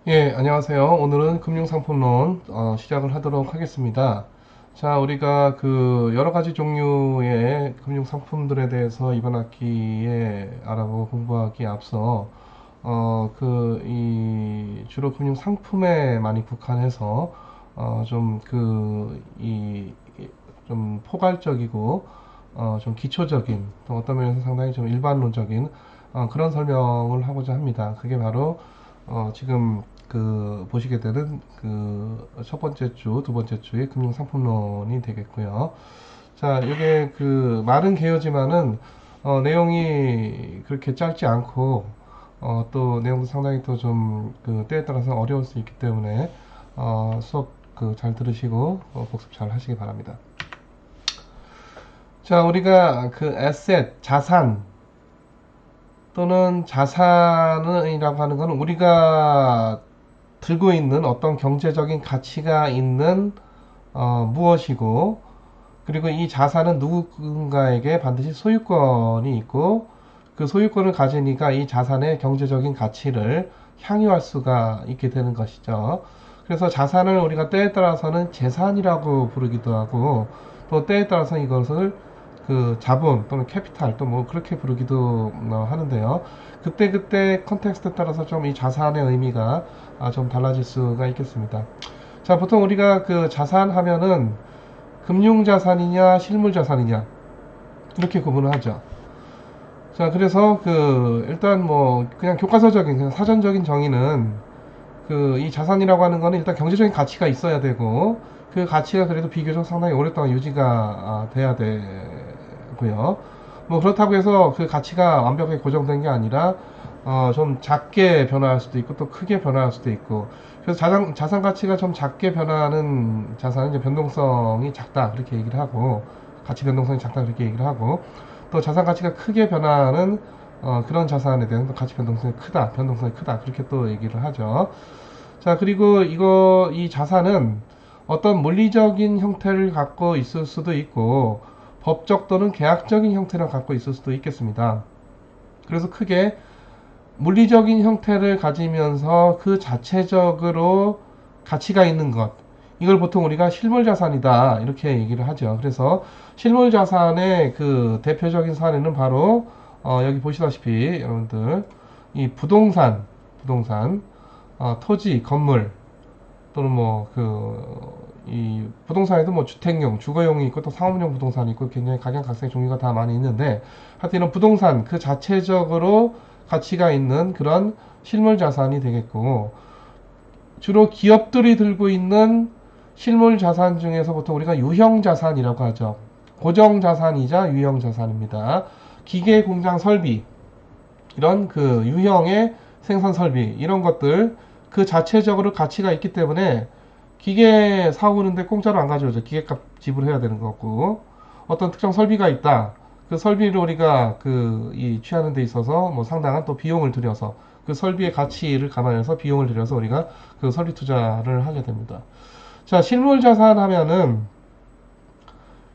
예, 안녕하세요. 오늘은 금융상품론 시작을 하도록 하겠습니다. 자, 우리가 그 여러 가지 종류의 금융상품들에 대해서 이번 학기에 알아보고 공부하기에 앞서 주로 금융상품에 많이 국한해서 좀 포괄적이고 좀 기초적인 또 어떤 면에서 상당히 좀 일반론적인 그런 설명을 하고자 합니다. 그게 바로 지금 보시게 되는 첫 번째 주, 두 번째 주의 금융상품론이 되겠고요. 자, 이게 말은 개요지만은 내용이 그렇게 짧지 않고 또 내용도 상당히 또 좀 때에 따라서 어려울 수 있기 때문에 수업 잘 들으시고 복습 잘 하시기 바랍니다. 자, 우리가 에셋, 자산 또는 자산이라고 하는 것은 우리가 들고 있는 어떤 경제적인 가치가 있는 무엇이고, 그리고 이 자산은 누군가에게 반드시 소유권이 있고, 그 소유권을 가지니까 이 자산의 경제적인 가치를 향유할 수가 있게 되는 것이죠. 그래서 자산을 우리가 때에 따라서는 재산이라고 부르기도 하고, 또 때에 따라서 이것을 자본 또는 캐피탈 또 뭐 그렇게 부르기도 하는데요. 그때 컨텍스트에 따라서 좀 이 자산의 의미가 좀 달라질 수가 있겠습니다. 자, 보통 우리가 자산 하면은 금융자산이냐 실물자산이냐 이렇게 구분을 하죠. 자, 그래서 일단 뭐 그냥 교과서적인 그냥 사전적인 정의는 이 자산이라고 하는 거는 일단 경제적인 가치가 있어야 되고, 그 가치가 그래도 비교적 상당히 오랫동안 유지가 돼야 되고요. 뭐 그렇다고 해서 그 가치가 완벽하게 고정된 게 아니라 좀 작게 변화할 수도 있고 또 크게 변화할 수도 있고, 그래서 자산 가치가 좀 작게 변화하는 자산은 이제 변동성이 작다 그렇게 얘기를 하고, 가치 변동성이 작다 그렇게 얘기를 하고, 또 자산 가치가 크게 변화하는 그런 자산에 대한 가치 변동성이 크다 그렇게 또 얘기를 하죠. 자, 그리고 이 자산은 어떤 물리적인 형태를 갖고 있을 수도 있고, 법적 또는 계약적인 형태를 갖고 있을 수도 있겠습니다. 그래서 크게 물리적인 형태를 가지면서 그 자체적으로 가치가 있는 것, 이걸 보통 우리가 실물자산이다 이렇게 얘기를 하죠. 그래서 실물자산의 대표적인 사례는 바로 여기 보시다시피 여러분들 이 부동산, 토지, 건물 또는 이 부동산에도 뭐 주택용, 주거용이 있고 또 상업용 부동산이 있고 굉장히 각양각색의 종류가 다 많이 있는데, 하여튼 이런 부동산 그 자체적으로 가치가 있는 그런 실물 자산이 되겠고, 주로 기업들이 들고 있는 실물 자산 중에서 보통 우리가 유형 자산이라고 하죠. 고정 자산이자 유형 자산입니다. 기계 공장 설비, 이런 유형의 생산 설비, 이런 것들 그 자체적으로 가치가 있기 때문에 기계 사오는데 공짜로 안 가져오죠. 기계값 지불해야 되는 거고, 어떤 특정 설비가 있다. 그 설비를 우리가 취하는 데 있어서 뭐 상당한 또 비용을 들여서 그 설비의 가치를 감안해서 비용을 들여서 우리가 그 설비 투자를 하게 됩니다. 자, 실물 자산 하면은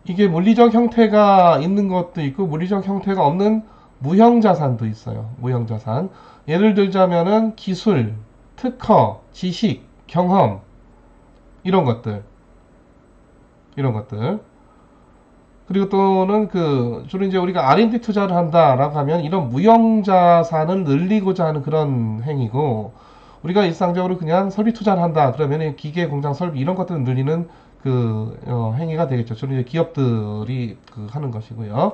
이게 물리적 형태가 있는 것도 있고 물리적 형태가 없는 무형 자산도 있어요. 무형 자산. 예를 들자면은 기술, 특허, 지식, 경험, 이런 것들. 이런 것들. 그리고 또는 주로 이제 우리가 R&D 투자를 한다라고 하면 이런 무형 자산을 늘리고자 하는 그런 행위고, 우리가 일상적으로 그냥 설비 투자를 한다 그러면 기계 공장 설비 이런 것들을 늘리는 행위가 되겠죠. 주로 이제 기업들이 하는 것이고요.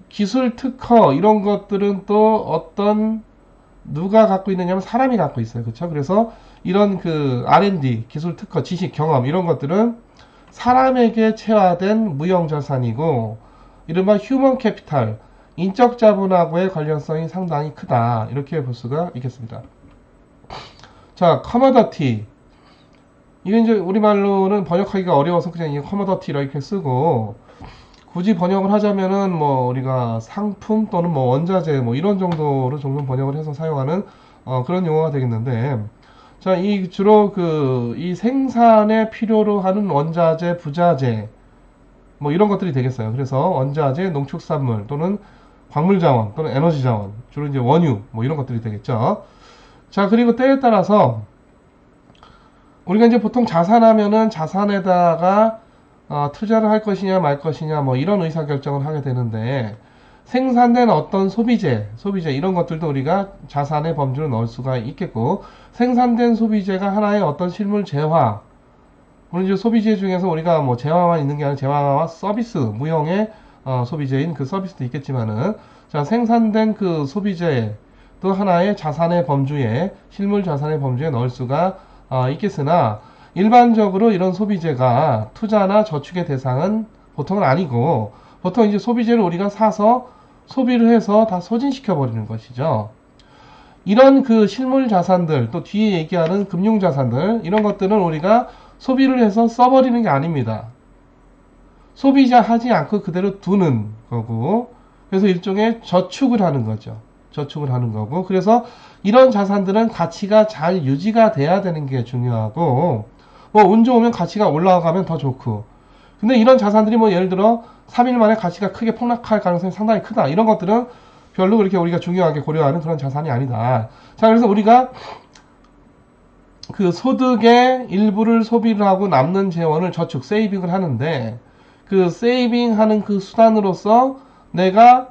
기술 특허 이런 것들은 또 누가 갖고 있느냐면 사람이 갖고 있어요. 그렇죠? 그래서 이런 R&D, 기술 특허, 지식, 경험 이런 것들은 사람에게 체화된 무형자산이고, 이른바 휴먼 캐피탈, 인적 자본하고의 관련성이 상당히 크다 이렇게 볼 수가 있겠습니다. 자, 커머더티, 이게 이제 우리말로는 번역하기가 어려워서 그냥 이 커머더티 이렇게 쓰고, 굳이 번역을 하자면은 뭐 우리가 상품 또는 뭐 원자재 뭐 이런 정도로 종종 번역을 해서 사용하는 그런 용어가 되겠는데, 자, 주로 이 생산에 필요로 하는 원자재, 부자재 뭐 이런 것들이 되겠어요. 그래서 원자재, 농축산물 또는 광물자원 또는 에너지자원, 주로 이제 원유 뭐 이런 것들이 되겠죠. 자, 그리고 때에 따라서 우리가 이제 보통 자산하면은 자산에다가 투자를 할 것이냐 말 것이냐 뭐 이런 의사결정을 하게 되는데, 생산된 어떤 소비재 이런 것들도 우리가 자산의 범주로 넣을 수가 있겠고, 생산된 소비재가 하나의 어떤 실물 재화, 물론 이제 소비재 중에서 우리가 뭐 재화만 있는 게 아니라 재화와 서비스, 무형의 소비재인 그 서비스도 있겠지만은, 자, 생산된 그 소비재 또 하나의 자산의 범주에, 실물 자산의 범주에 넣을 수가 있겠으나, 일반적으로 이런 소비재가 투자나 저축의 대상은 보통은 아니고, 보통 이제 소비재를 우리가 사서 소비를 해서 다 소진시켜 버리는 것이죠. 이런 그 실물 자산들, 또 뒤에 얘기하는 금융 자산들, 이런 것들은 우리가 소비를 해서 써버리는 게 아닙니다. 소비자 하지 않고 그대로 두는 거고, 그래서 일종의 저축을 하는 거죠. 저축을 하는 거고, 그래서 이런 자산들은 가치가 잘 유지가 돼야 되는 게 중요하고, 뭐 운 좋으면 가치가 올라가면 더 좋고, 근데 이런 자산들이 뭐 예를 들어 3일 만에 가치가 크게 폭락할 가능성이 상당히 크다, 이런 것들은 별로 그렇게 우리가 중요하게 고려하는 그런 자산이 아니다. 자, 그래서 우리가 그 소득의 일부를 소비를 하고 남는 재원을 저축, 세이빙을 하는데, 그 세이빙하는 그 수단으로서 내가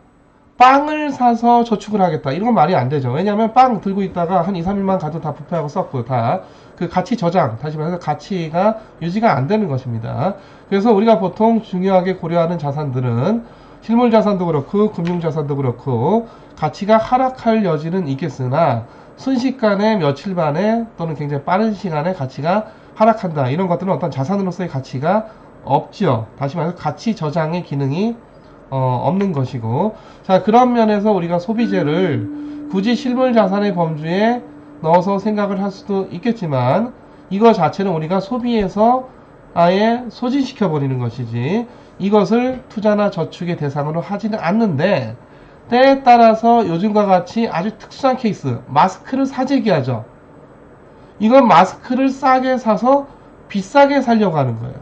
빵을 사서 저축을 하겠다, 이런 건 말이 안 되죠. 왜냐하면 빵 들고 있다가 한 2, 3일만 가도 다 부패하고 썩고, 다 그 가치 저장, 다시 말해서 가치가 유지가 안 되는 것입니다. 그래서 우리가 보통 중요하게 고려하는 자산들은 실물 자산도 그렇고 금융 자산도 그렇고 가치가 하락할 여지는 있겠으나 순식간에 며칠 만에 또는 굉장히 빠른 시간에 가치가 하락한다, 이런 것들은 어떤 자산으로서의 가치가 없죠. 다시 말해서 가치 저장의 기능이 없는 것이고, 자, 그런 면에서 우리가 소비재를 굳이 실물 자산의 범주에 넣어서 생각을 할 수도 있겠지만, 이거 자체는 우리가 소비에서 아예 소진시켜 버리는 것이지 이것을 투자나 저축의 대상으로 하지는 않는데, 때에 따라서 요즘과 같이 아주 특수한 케이스, 마스크를 사재기하죠. 이건 마스크를 싸게 사서 비싸게 살려고 하는 거예요.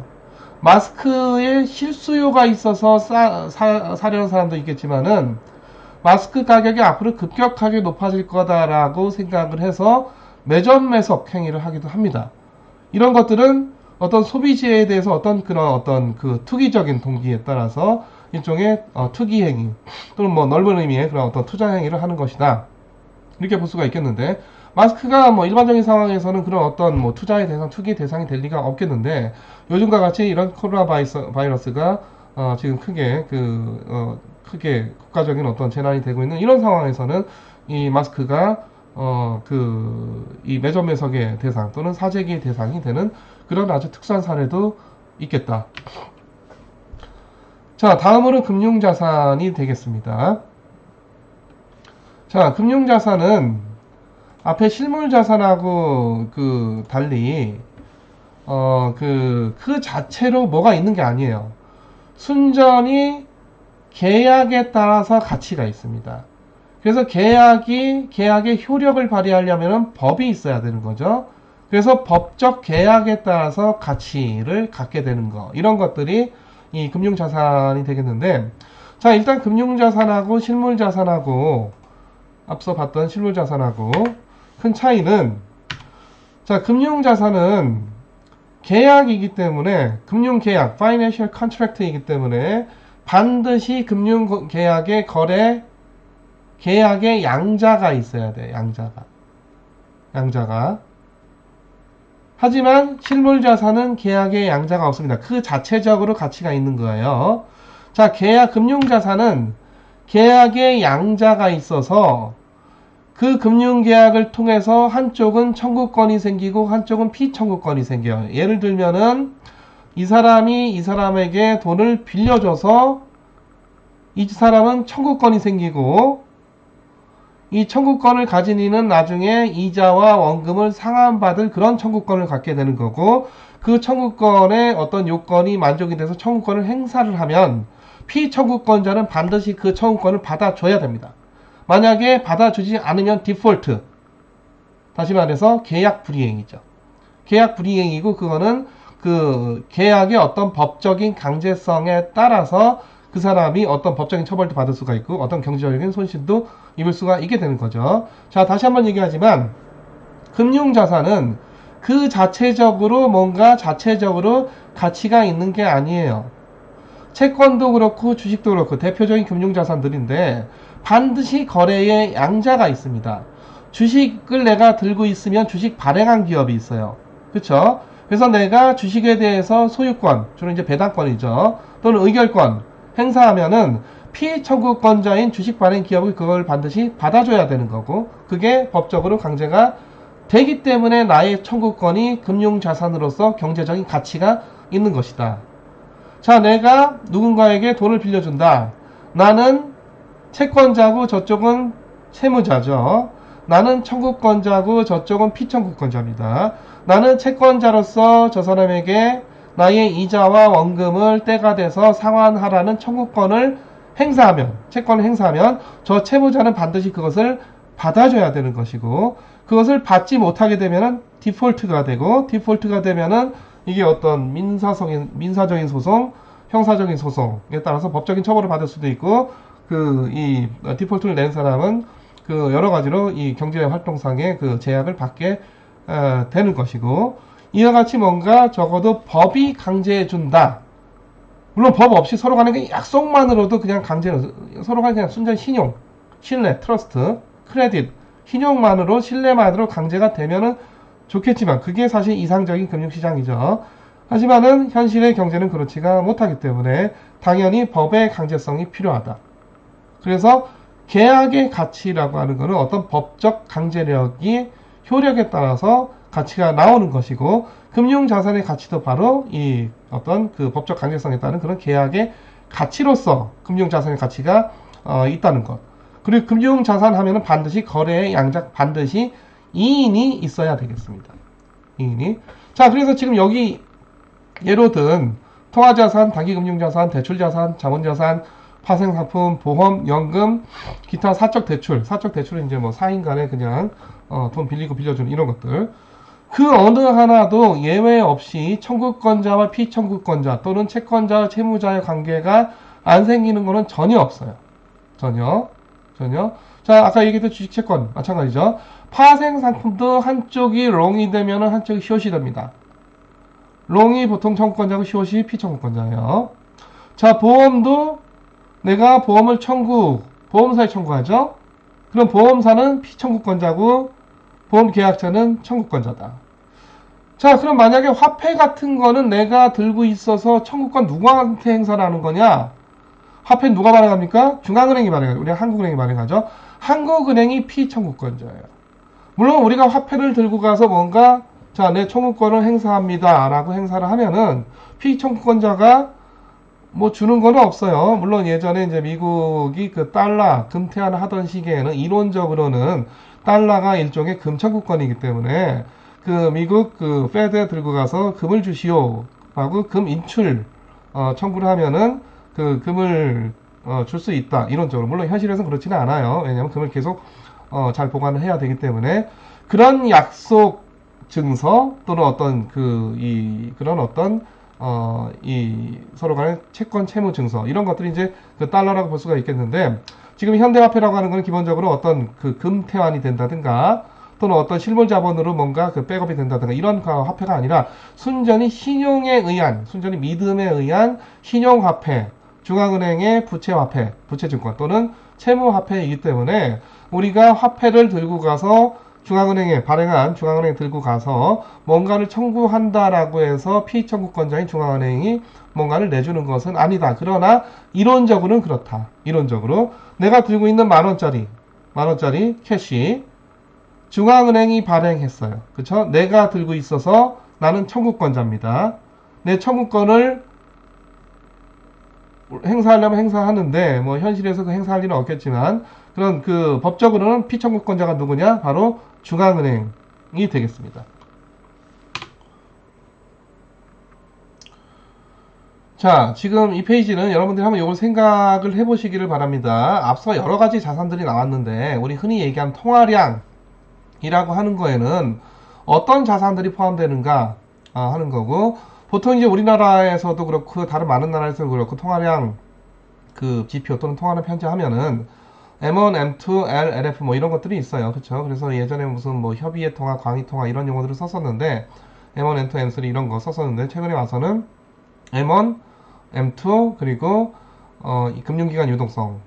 마스크에 실수요가 있어서 사려는 사람도 있겠지만은, 마스크 가격이 앞으로 급격하게 높아질 거다라고 생각을 해서 매점 매석 행위를 하기도 합니다. 이런 것들은 어떤 소비재에 대해서 어떤 그 투기적인 동기에 따라서 일종의 투기 행위, 또는 뭐 넓은 의미의 그런 어떤 투자 행위를 하는 것이다, 이렇게 볼 수가 있겠는데, 마스크가 뭐 일반적인 상황에서는 그런 어떤 뭐 투자의 대상, 투기의 대상이 될 리가 없겠는데, 요즘과 같이 이런 코로나 바이러스가 지금 크게 국가적인 어떤 재난이 되고 있는 이런 상황에서는 이 마스크가 이 매점 매석의 대상 또는 사재기의 대상이 되는 그런 아주 특수한 사례도 있겠다. 자, 다음으로 금융자산이 되겠습니다. 자, 금융자산은 앞에 실물자산하고 달리 그 자체로 뭐가 있는 게 아니에요. 순전히 계약에 따라서 가치가 있습니다. 그래서 계약의 효력을 발휘하려면 법이 있어야 되는 거죠. 그래서 법적 계약에 따라서 가치를 갖게 되는 거, 이런 것들이 이 금융자산이 되겠는데, 자, 일단 금융자산하고 실물자산하고, 앞서 봤던 실물자산하고 큰 차이는, 자, 금융자산은 계약이기 때문에, 금융계약, Financial Contract이기 때문에 반드시 금융계약의 계약의 양자가 있어야 돼. 양자가. 하지만 실물자산은 계약의 양자가 없습니다. 그 자체적으로 가치가 있는 거예요. 자, 금융자산은 계약의 양자가 있어서 그 금융계약을 통해서 한쪽은 청구권이 생기고 한쪽은 피청구권이 생겨요. 예를 들면은 이 사람이 이 사람에게 돈을 빌려줘서 이 사람은 청구권이 생기고, 이 청구권을 가진 이는 나중에 이자와 원금을 상환받을 그런 청구권을 갖게 되는 거고, 그 청구권의 어떤 요건이 만족이 돼서 청구권을 행사를 하면 피청구권자는 반드시 그 청구권을 받아줘야 됩니다. 만약에 받아주지 않으면 디폴트, 다시 말해서 계약 불이행이죠. 계약 불이행이고, 그거는 그 계약의 어떤 법적인 강제성에 따라서 그 사람이 어떤 법적인 처벌도 받을 수가 있고 어떤 경제적인 손실도 입을 수가 있게 되는 거죠. 자, 다시 한번 얘기하지만 금융자산은 그 자체적으로 뭔가 자체적으로 가치가 있는 게 아니에요. 채권도 그렇고 주식도 그렇고 대표적인 금융자산들인데 반드시 거래에 양자가 있습니다. 주식을 내가 들고 있으면 주식 발행한 기업이 있어요. 그쵸? 그래서 내가 주식에 대해서 소유권, 주로 이제 배당권이죠. 또는 의결권 행사하면은 피청구권자인 주식 발행 기업이 그걸 반드시 받아줘야 되는 거고, 그게 법적으로 강제가 되기 때문에 나의 청구권이 금융자산으로서 경제적인 가치가 있는 것이다. 자, 내가 누군가에게 돈을 빌려준다. 나는 채권자고 저쪽은 채무자죠. 나는 청구권자고 저쪽은 피청구권자입니다. 나는 채권자로서 저 사람에게 나의 이자와 원금을 때가 돼서 상환하라는 청구권을 행사하면, 채권을 행사하면 저 채무자는 반드시 그것을 받아줘야 되는 것이고, 그것을 받지 못하게 되면은 디폴트가 되고, 디폴트가 되면은 이게 어떤 민사적인 소송, 형사적인 소송에 따라서 법적인 처벌을 받을 수도 있고, 이 디폴트를 낸 사람은 그 여러 가지로 이 경제 활동상의 그 제약을 받게 되는 것이고, 이와 같이 뭔가 적어도 법이 강제해 준다. 물론 법 없이 서로 간의 약속만으로도 그냥 강제로 서로 간에 그냥 순전히 신용, 신뢰, 트러스트, 크레딧, 신용만으로 신뢰만으로 강제가 되면은 좋겠지만 그게 사실 이상적인 금융시장이죠. 하지만은 현실의 경제는 그렇지가 못하기 때문에 당연히 법의 강제성이 필요하다. 그래서 계약의 가치라고 하는 것은 어떤 법적 강제력이 효력에 따라서 가치가 나오는 것이고, 금융자산의 가치도 바로 이 어떤 그 법적 강제성에 따른 그런 계약의 가치로서 금융자산의 가치가 있다는 것. 그리고 금융자산 하면은 반드시 거래의 양자, 반드시 이인이 있어야 되겠습니다. 이인이. 자, 그래서 지금 여기 예로 든 통화자산, 단기금융자산, 대출자산, 자본자산, 파생상품, 보험, 연금, 기타 사적 대출. 사적 대출은 이제 뭐 4인 간에 그냥 돈 빌리고 빌려주는 이런 것들. 그 어느 하나도 예외 없이 청구권자와 피청구권자 또는 채권자와 채무자의 관계가 안 생기는 거는 전혀 없어요. 전혀. 자, 아까 얘기했던 주식채권 마찬가지죠. 파생상품도 한쪽이 롱이 되면 한쪽이 숏이 됩니다. 롱이 보통 청구권자고 숏이 피청구권자예요. 자, 보험도 내가 보험을 보험사에 청구하죠. 그럼 보험사는 피청구권자고 보험계약자는 청구권자다. 자, 그럼 만약에 화폐 같은 거는 내가 들고 있어서 청구권 누구한테 행사를 하는 거냐? 화폐는 누가 발행합니까? 중앙은행이 발행하죠. 우리가 한국은행이 발행하죠. 한국은행이 피청구권자예요. 물론 우리가 화폐를 들고 가서 뭔가 자, 내 청구권을 행사합니다 라고 행사를 하면은 피청구권자가 뭐 주는 건 없어요. 물론 예전에 이제 미국이 그 달러 금태환을 하던 시기에는 이론적으로는 달러가 일종의 금청구권이기 때문에 그 미국 그 페드에 들고 가서 금을 주시오 라고 금 인출 청구를 하면은 그 금을 줄 수 있다. 이론적으로. 물론 현실에서는 그렇지는 않아요. 왜냐하면 금을 계속 잘 보관을 해야 되기 때문에 그런 약속 증서 또는 어떤 그런 어떤 이 서로 간의 채권 채무 증서 이런 것들이 이제 그 달러라고 볼 수가 있겠는데, 지금 현대화폐라고 하는 건 기본적으로 어떤 그 금태환이 된다든가 또는 어떤 실물 자본으로 뭔가 그 백업이 된다든가 이런 화폐가 아니라 순전히 신용에 의한, 순전히 믿음에 의한 신용화폐, 중앙은행의 부채화폐, 부채증권 또는 채무화폐이기 때문에 우리가 화폐를 들고 가서 중앙은행에 발행한 중앙은행에 들고 가서 뭔가를 청구한다라고 해서 피청구권자인 중앙은행이 뭔가를 내주는 것은 아니다. 그러나 이론적으로는 그렇다. 이론적으로 내가 들고 있는 만원짜리 캐시 중앙은행이 발행했어요. 그쵸? 내가 들고 있어서 나는 청구권자입니다. 내 청구권을 행사하려면 행사하는데 뭐 현실에서 그 행사할 일은 없겠지만 그런 그 법적으로는 피청구권자가 누구냐? 바로 중앙은행이 되겠습니다. 자, 지금 이 페이지는 여러분들이 한번 이걸 생각을 해보시기를 바랍니다. 앞서 여러 가지 자산들이 나왔는데 우리 흔히 얘기한 통화량이라고 하는 거에는 어떤 자산들이 포함되는가 하는 거고, 보통 이제 우리나라에서도 그렇고 다른 많은 나라에서도 그렇고 통화량 그 지표 또는 통화량 편제하면은 M1, M2, L, LF 뭐 이런 것들이 있어요. 그쵸? 그래서 예전에 무슨 뭐 협의의 통화, 강의 통화 이런 용어들을 썼었는데 M1, M2, M3 이런 거 썼었는데 최근에 와서는 M1, M2 그리고 이 금융기관 유동성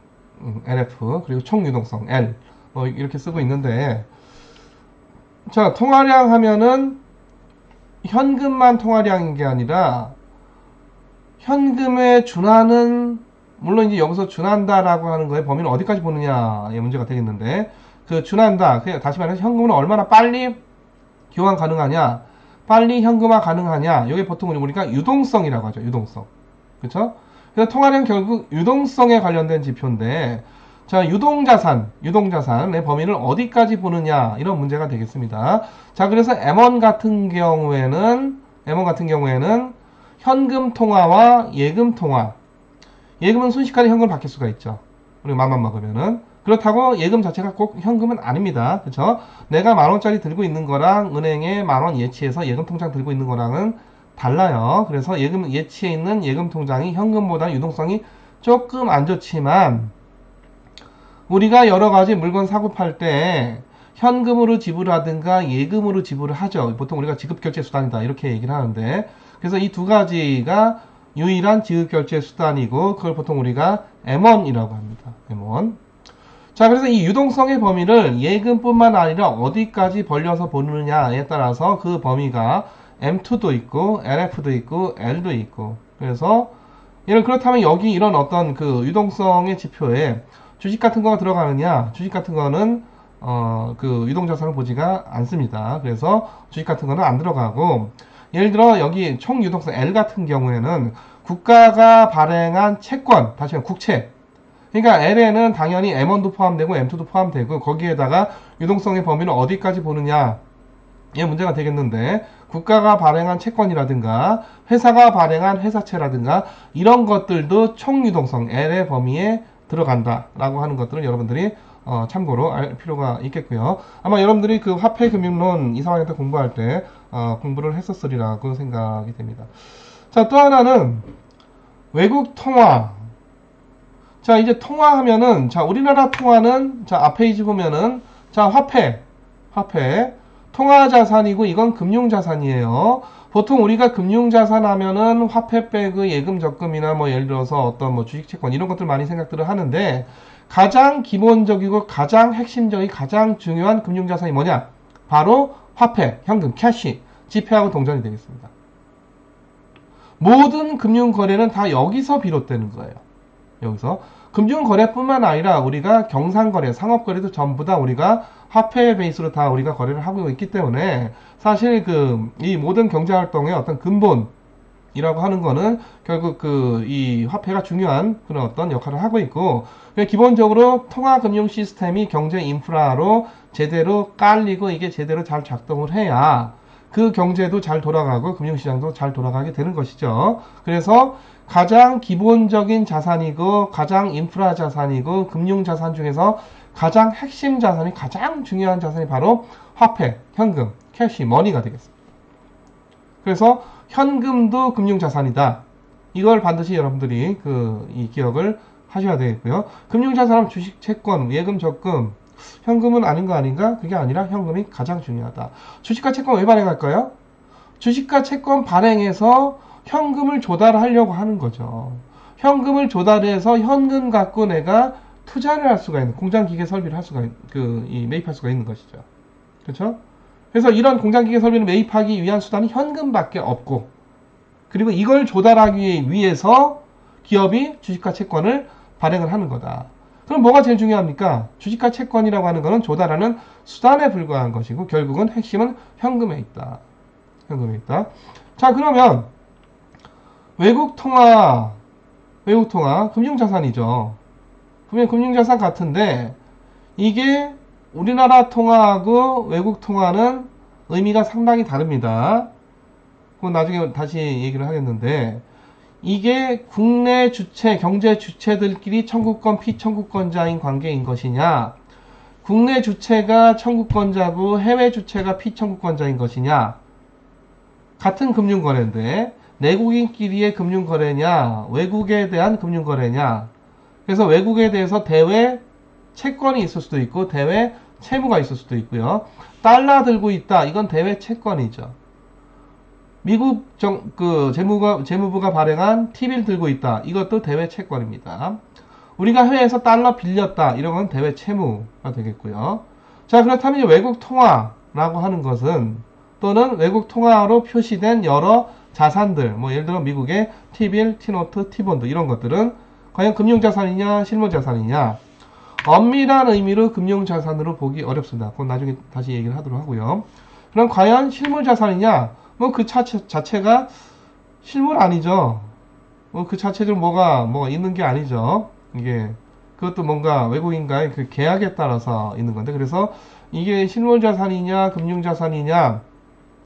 LF 그리고 총 유동성 L 이렇게 쓰고 있는데 자 통화량 하면은 현금만 통화량인 게 아니라 현금에 준하는 물론 이제 여기서 준한다라고 하는 거에 범위는 어디까지 보느냐의 문제가 되겠는데 그 준한다 다시 말해서 현금을 얼마나 빨리 교환 가능하냐 빨리 현금화 가능하냐 이게 보통 우리가 유동성이라고 하죠. 유동성 그렇죠? 그래서 통화량 결국 유동성에 관련된 지표인데 자 유동자산의 범위를 어디까지 보느냐 이런 문제가 되겠습니다. 자 그래서 M1 같은 경우에는 현금 통화와 예금 통화 예금은 순식간에 현금을 바뀔 수가 있죠. 우리가 맘만 먹으면은 그렇다고 예금 자체가 꼭 현금은 아닙니다. 그렇죠? 내가 10,000원짜리 들고 있는 거랑 은행에 10,000원 예치해서 예금 통장 들고 있는 거랑은 달라요. 그래서 예금 예치에 있는 예금 통장이 현금보다 유동성이 조금 안 좋지만 우리가 여러 가지 물건 사고 팔 때 현금으로 지불하든가 예금으로 지불을 하죠. 보통 우리가 지급결제 수단이다 이렇게 얘기를 하는데 그래서 이 두 가지가 유일한 지급결제 수단이고 그걸 보통 우리가 M1이라고 합니다. M1. 자 그래서 이 유동성의 범위를 예금뿐만 아니라 어디까지 벌려서 보느냐에 따라서 그 범위가 M2도 있고 LF도 있고 L도 있고 그래서 그렇다면 여기 이런 어떤 그 유동성의 지표에 주식 같은 거가 들어가느냐 주식 같은 거는 그 유동자산을 보지가 않습니다. 그래서 주식 같은 거는 안 들어가고 예를 들어 여기 총 유동성 L 같은 경우에는 국가가 발행한 채권 다시 말해 국채 그러니까 L에는 당연히 M1도 포함되고 M2도 포함되고 거기에다가 유동성의 범위는 어디까지 보느냐 이 문제가 되겠는데 국가가 발행한 채권이라든가 회사가 발행한 회사채라든가 이런 것들도 총 유동성 L의 범위에 들어간다 라고 하는 것들을 여러분들이 참고로 알 필요가 있겠고요. 아마 여러분들이 그 화폐금융론 2, 3학년 때 공부할 때 공부를 했었으리라고 생각이 됩니다. 자, 또 하나는 외국 통화. 자, 이제 통화하면은 자, 우리나라 통화는 자, 앞 페이지 보면은 자, 화폐. 통화자산이고 이건 금융자산이에요. 보통 우리가 금융자산 하면은 화폐 빼고 예금 적금이나 뭐 예를 들어서 어떤 뭐 주식채권 이런 것들 많이 생각들을 하는데 가장 기본적이고 가장 핵심적이고 가장 중요한 금융자산이 뭐냐? 바로 화폐, 현금, 캐시, 지폐하고 동전이 되겠습니다. 모든 금융거래는 다 여기서 비롯되는 거예요. 여기서 금융거래뿐만 아니라 우리가 경상거래, 상업거래도 전부 다 우리가 화폐 베이스로 다 우리가 거래를 하고 있기 때문에 사실 이 모든 경제활동의 어떤 근본이라고 하는 거는 결국 이 화폐가 중요한 그런 어떤 역할을 하고 있고 기본적으로 통화금융 시스템이 경제 인프라로 제대로 깔리고 이게 제대로 잘 작동을 해야 그 경제도 잘 돌아가고 금융시장도 잘 돌아가게 되는 것이죠. 그래서 가장 기본적인 자산이고 가장 인프라 자산이고 금융자산 중에서 가장 핵심 자산이 가장 중요한 자산이 바로 화폐, 현금, 캐시, 머니가 되겠습니다. 그래서 현금도 금융자산이다. 이걸 반드시 여러분들이 이 기억을 하셔야 되겠고요. 금융자산은 주식, 채권, 예금, 적금, 현금은 아닌 거 아닌가? 그게 아니라 현금이 가장 중요하다. 주식과 채권 왜 발행할까요? 주식과 채권 발행해서 현금을 조달하려고 하는 거죠. 현금을 조달해서 현금 갖고 내가 투자를 할 수가 있는 공장기계 설비를 할 수가 매입할 수가 있는 것이죠. 그렇죠? 그래서 이런 공장기계 설비를 매입하기 위한 수단이 현금밖에 없고 그리고 이걸 조달하기 위해서 기업이 주식과 채권을 발행을 하는 거다. 그럼 뭐가 제일 중요합니까? 주식과 채권이라고 하는 것은 조달하는 수단에 불과한 것이고 결국은 핵심은 현금에 있다. 현금에 있다. 자 그러면 외국 통화 금융자산이죠. 금융자산 같은데 이게 우리나라 통화하고 외국 통화는 의미가 상당히 다릅니다. 그건 나중에 다시 얘기를 하겠는데 이게 국내 주체, 경제 주체들끼리 청구권, 피청구권자인 관계인 것이냐 국내 주체가 청구권자고 해외 주체가 피청구권자인 것이냐 같은 금융거래인데 내국인끼리의 금융거래냐 외국에 대한 금융거래냐 그래서 외국에 대해서 대외 채권이 있을 수도 있고 대외 채무가 있을 수도 있고요. 달러 들고 있다. 이건 대외 채권이죠. 미국 재무부가 발행한 T빌 들고 있다. 이것도 대외 채권입니다. 우리가 해외에서 달러 빌렸다. 이런 건 대외 채무가 되겠고요. 자, 그렇다면 이제 외국 통화라고 하는 것은 또는 외국 통화로 표시된 여러 자산들, 뭐 예를 들어 미국의 T빌, T노트, T본드 이런 것들은 과연 금융자산이냐 실물자산이냐, 엄밀한 의미로 금융자산으로 보기 어렵습니다. 그건 나중에 다시 얘기를 하도록 하고요. 그럼 과연 실물자산이냐, 뭐 그 자체가 실물 아니죠. 뭐 그 자체적으로 뭐가 있는 게 아니죠. 이게 그것도 뭔가 외국인과의 그 계약에 따라서 있는 건데, 그래서 이게 실물자산이냐 금융자산이냐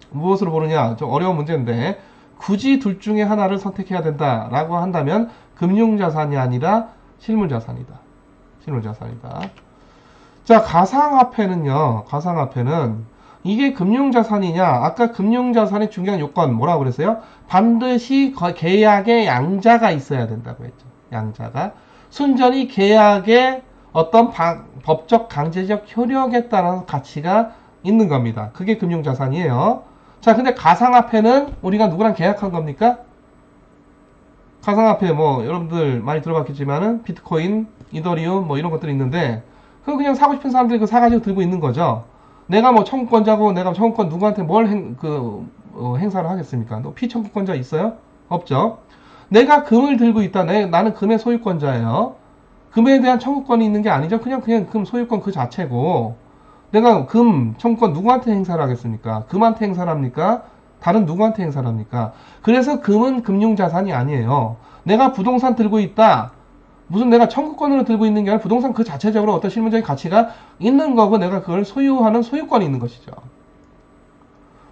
무엇으로 보느냐 좀 어려운 문제인데, 굳이 둘 중에 하나를 선택해야 된다라고 한다면 금융자산이 아니라 실물자산이다. 실물자산이다. 자, 가상화폐는요. 가상화폐는 이게 금융자산이냐? 아까 금융자산의 중요한 요건 뭐라고 그랬어요? 반드시 계약에 양자가 있어야 된다고 했죠. 양자가. 순전히 계약의 어떤 법적 강제적 효력에 따라서 가치가 있는 겁니다. 그게 금융자산이에요. 자, 근데 가상화폐는 우리가 누구랑 계약한 겁니까? 가상화폐 뭐 여러분들 많이 들어봤겠지만은 비트코인, 이더리움 뭐 이런 것들이 있는데, 그거 그냥 사고 싶은 사람들이 그거 사가지고 들고 있는 거죠. 내가 뭐 청구권자고 내가 청구권 누구한테 뭘 행사를 하겠습니까? 너 피청구권자 있어요? 없죠. 내가 금을 들고 있다. 나는 금의 소유권자예요. 금에 대한 청구권이 있는 게 아니죠. 그냥 금 소유권 그 자체고, 내가 금 청구권 누구한테 행사를 하겠습니까? 금한테 행사를 합니까? 다른 누구한테 행사를 합니까? 그래서 금은 금융자산이 아니에요. 내가 부동산 들고 있다. 무슨 내가 청구권으로 들고 있는 게 아니라 부동산 그 자체적으로 어떤 실물적인 가치가 있는 거고, 내가 그걸 소유하는 소유권이 있는 것이죠.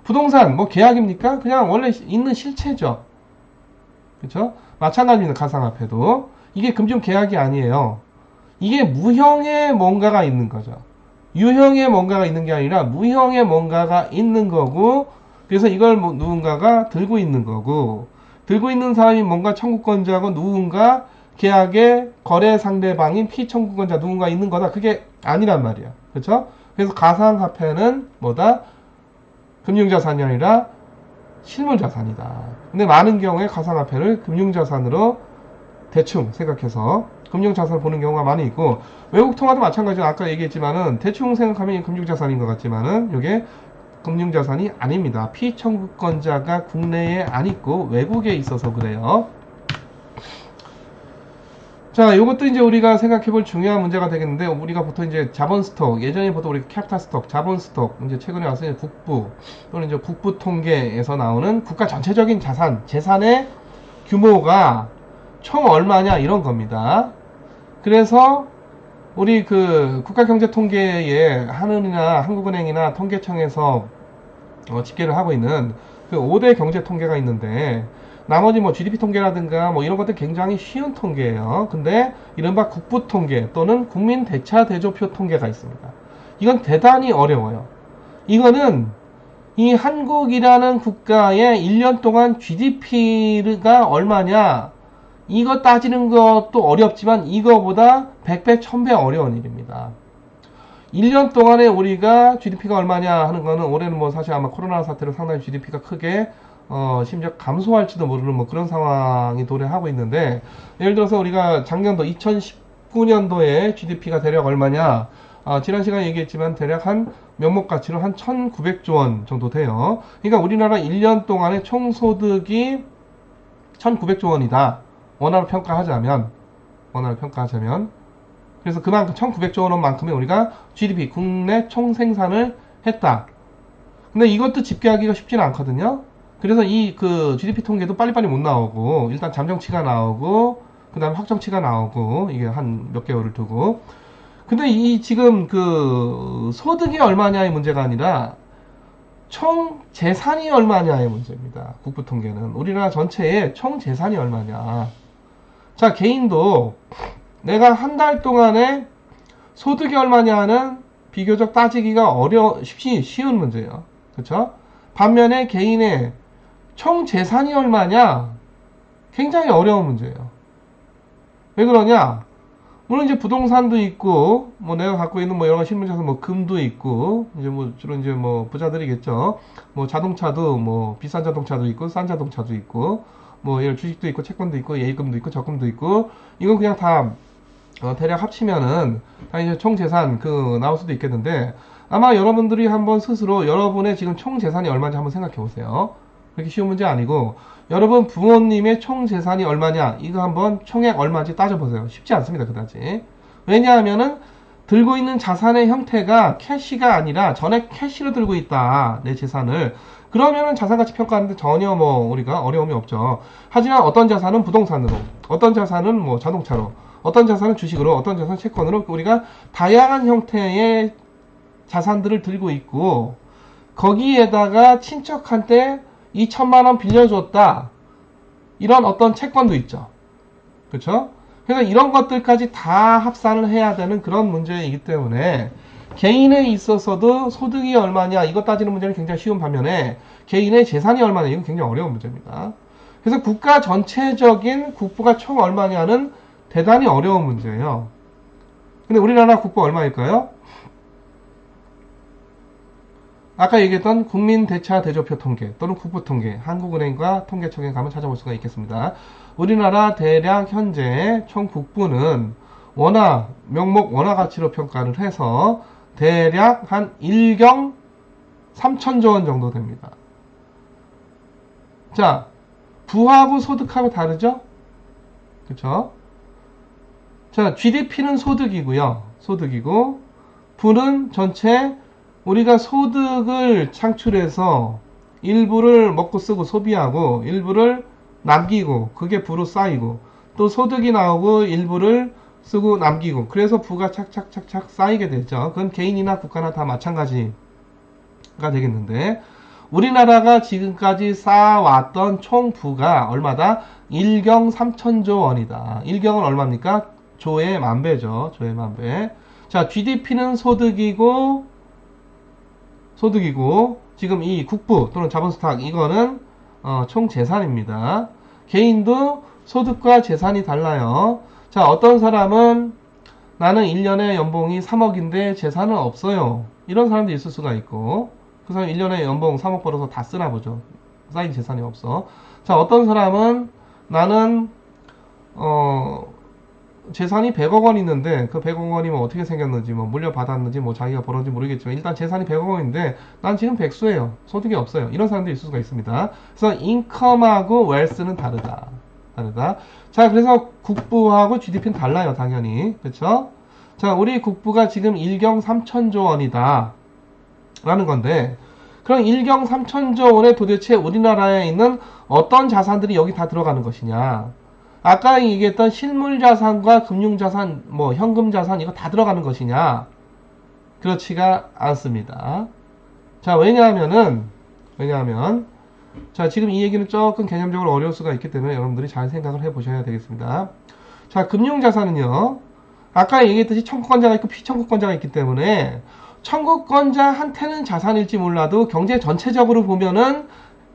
부동산 뭐 계약입니까? 그냥 원래 있는 실체죠. 그렇죠? 마찬가지입니다. 가상화폐도 이게 금융 계약이 아니에요. 이게 무형의 뭔가가 있는 거죠. 유형의 뭔가가 있는 게 아니라 무형의 뭔가가 있는 거고, 그래서 이걸 뭐 누군가가 들고 있는 거고, 들고 있는 사람이 뭔가 청구권자고 누군가 계약의 거래 상대방인 피청구권자 누군가 있는 거다. 그게 아니란 말이야. 그렇죠? 그래서 가상화폐는 뭐다? 금융자산이 아니라 실물자산이다. 근데 많은 경우에 가상화폐를 금융자산으로 대충 생각해서 금융자산을 보는 경우가 많이 있고, 외국 통화도 마찬가지로 아까 얘기했지만은 대충 생각하면 금융자산인 것 같지만은 이게 금융자산이 아닙니다. 피청구권자가 국내에 안 있고 외국에 있어서 그래요. 자, 요것도 이제 우리가 생각해 볼 중요한 문제가 되겠는데, 우리가 보통 이제 자본 스톡, 예전에 보통 우리 캐피탈 스톡, 자본 스톡, 이제 최근에 와서 이제 국부, 또는 이제 국부 통계에서 나오는 국가 전체적인 재산의 규모가 총 얼마냐, 이런 겁니다. 그래서 우리 그 국가경제통계에 한은이나 한국은행이나 통계청에서 집계를 하고 있는 그 5대 경제 통계가 있는데, 나머지 뭐 GDP 통계라든가 뭐 이런 것들 굉장히 쉬운 통계예요. 근데 이른바 국부 통계 또는 국민 대차 대조표 통계가 있습니다. 이건 대단히 어려워요. 이거는 이 한국이라는 국가의 1년 동안 GDP가 얼마냐, 이거 따지는 것도 어렵지만 이거보다 100배, 1000배 어려운 일입니다. 1년 동안에 우리가 GDP가 얼마냐 하는 거는, 올해는 뭐 사실 아마 코로나 사태로 상당히 GDP가 크게 심지어 감소할지도 모르는 뭐 그런 상황이 도래하고 있는데, 예를 들어서 우리가 작년도 2019년도에 GDP가 대략 얼마냐, 지난 시간에 얘기했지만 대략 한 명목 가치로 한 1900조 원 정도 돼요. 그러니까 우리나라 1년 동안의 총소득이 1900조 원이다. 원화로 평가하자면. 그래서 그만큼 1900조 원만큼의 우리가 GDP, 국내 총생산을 했다. 근데 이것도 집계하기가 쉽지는 않거든요. 그래서 이 그 GDP 통계도 빨리빨리 못 나오고, 일단 잠정치가 나오고, 그 다음에 확정치가 나오고, 이게 한 몇 개월을 두고. 근데 이 지금 그 소득이 얼마냐의 문제가 아니라 총 재산이 얼마냐의 문제입니다. 국부 통계는. 우리나라 전체의 총 재산이 얼마냐. 자, 개인도 내가 한 달 동안에 소득이 얼마냐는 비교적 따지기가 쉬운 문제예요. 그렇죠? 반면에 개인의 총 재산이 얼마냐? 굉장히 어려운 문제예요. 왜 그러냐? 물론 이제 부동산도 있고, 뭐 내가 갖고 있는 뭐 여러 가지 실물자산, 뭐 금도 있고, 이제 뭐 주로 이제 뭐 부자들이겠죠. 뭐 자동차도 뭐 비싼 자동차도 있고, 싼 자동차도 있고, 뭐 예를 주식도 있고, 채권도 있고, 예금도 있고, 적금도 있고, 이건 그냥 다 대략 합치면은 다 이제 총 재산 나올 수도 있겠는데, 아마 여러분들이 한번 스스로 여러분의 지금 총 재산이 얼마인지 한번 생각해 보세요. 그렇게 쉬운 문제 아니고, 여러분 부모님의 총 재산이 얼마냐, 이거 한번 총액 얼마인지 따져보세요. 쉽지 않습니다, 그다지. 왜냐하면은 들고 있는 자산의 형태가 캐시가 아니라 전액 캐시로 들고 있다, 내 재산을. 그러면은 자산가치 평가하는데 전혀 뭐 우리가 어려움이 없죠. 하지만 어떤 자산은 부동산으로, 어떤 자산은 뭐 자동차로, 어떤 자산은 주식으로, 어떤 자산은 채권으로, 우리가 다양한 형태의 자산들을 들고 있고, 거기에다가 친척한테 2천만원 빌려줬다, 이런 어떤 채권도 있죠. 그렇죠? 그래서 이런 것들까지 다 합산을 해야 되는 그런 문제이기 때문에 개인에 있어서도 소득이 얼마냐, 이것 따지는 문제는 굉장히 쉬운 반면에 개인의 재산이 얼마냐, 이건 굉장히 어려운 문제입니다. 그래서 국가 전체적인 국부가 총 얼마냐는 대단히 어려운 문제예요. 근데 우리나라 국부 얼마일까요? 아까 얘기했던 국민대차대조표 통계 또는 국부통계, 한국은행과 통계청에 가면 찾아볼 수가 있겠습니다. 우리나라 대략 현재 총 국부는 원화, 명목 원화 가치로 평가를 해서 대략 한 1경 3천조 원 정도 됩니다. 자, 부하고 소득하고 다르죠? 그쵸? 자, GDP는 소득이고요. 소득이고, 부는 전체 우리가 소득을 창출해서 일부를 먹고 쓰고 소비하고 일부를 남기고, 그게 부로 쌓이고, 또 소득이 나오고 일부를 쓰고 남기고, 그래서 부가 착착착착 쌓이게 되죠. 그건 개인이나 국가나 다 마찬가지가 되겠는데, 우리나라가 지금까지 쌓아왔던 총 부가 얼마다? 1경 3천조 원이다. 1경은 얼마입니까? 조의 만배죠. 조의 만배. 자, GDP는 소득이고 지금 이 국부 또는 자본스탁, 이거는 총 재산입니다. 개인도 소득과 재산이 달라요. 자, 어떤 사람은 나는 1년에 연봉이 3억인데 재산은 없어요, 이런 사람도 있을 수가 있고, 그 사람 1년에 연봉 3억 벌어서 다 쓰나 보죠. 쌓인 재산이 없어. 자, 어떤 사람은 나는 재산이 100억 원 있는데, 그 100억 원이 뭐 어떻게 생겼는지, 뭐 물려받았는지, 뭐 자기가 벌었는지 모르겠지만 일단 재산이 100억 원인데 난 지금 백수예요, 소득이 없어요, 이런 사람도 있을 수가 있습니다. 그래서 인컴하고 웰스는 다르다. 자, 그래서 국부하고 GDP는 달라요, 당연히. 그렇죠? 자, 우리 국부가 지금 1경 3천조 원이다 라는 건데, 그럼 1경 3천조 원에 도대체 우리나라에 있는 어떤 자산들이 여기 다 들어가는 것이냐? 아까 얘기했던 실물자산과 금융자산, 뭐 현금자산, 이거 다 들어가는 것이냐? 그렇지가 않습니다. 자, 왜냐하면 자, 지금 이 얘기는 조금 개념적으로 어려울 수가 있기 때문에 여러분들이 잘 생각을 해 보셔야 되겠습니다. 자, 금융자산은요, 아까 얘기했듯이 청구권자가 있고 피청구권자가 있기 때문에 청구권자한테는 자산일지 몰라도 경제 전체적으로 보면은,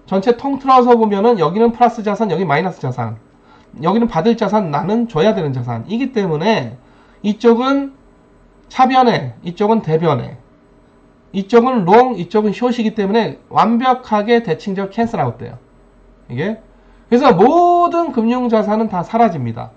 전체 통틀어서 보면은 여기는 플러스 자산, 여기 마이너스 자산, 여기는 받을 자산, 나는 줘야 되는 자산이기 때문에 이쪽은 차변에, 이쪽은 대변에, 이쪽은 롱, 이쪽은 숏이기 때문에 완벽하게 대칭적 캔슬 아웃 돼요, 이게. 그래서 모든 금융자산은 다 사라집니다.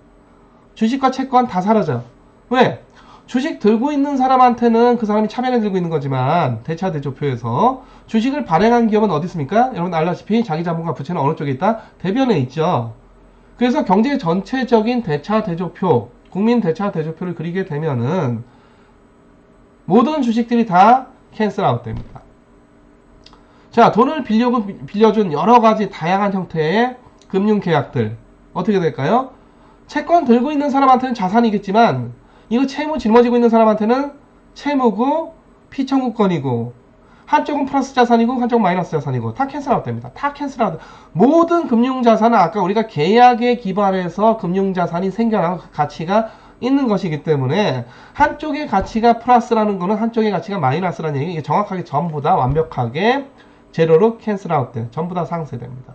주식과 채권 다 사라져요. 왜? 주식 들고 있는 사람한테는 그 사람이 차변에 들고 있는 거지만, 대차대조표에서 주식을 발행한 기업은 어디 있습니까? 여러분 알다시피 자기 자본과 부채는 어느 쪽에 있다? 대변에 있죠. 그래서 경제 전체적인 대차대조표, 국민 대차대조표를 그리게 되면은 모든 주식들이 다 캔슬 아웃 됩니다. 자, 돈을 빌려준 여러 가지 다양한 형태의 금융계약들 어떻게 될까요? 채권 들고 있는 사람한테는 자산이겠지만, 이거 채무 짊어지고 있는 사람한테는 채무고 피청구권이고, 한쪽은 플러스 자산이고 한쪽은 마이너스 자산이고, 다 캔슬 아웃 됩니다. 다 캔슬 아웃. 모든 금융자산은 아까 우리가 계약에 기반해서 금융자산이 생겨나고 가치가 있는 것이기 때문에, 한쪽의 가치가 플러스라는 거는 한쪽의 가치가 마이너스라는 얘기, 이게 정확하게 전부 다 완벽하게 제로로 캔슬 아웃 돼. 전부 다 상쇄됩니다.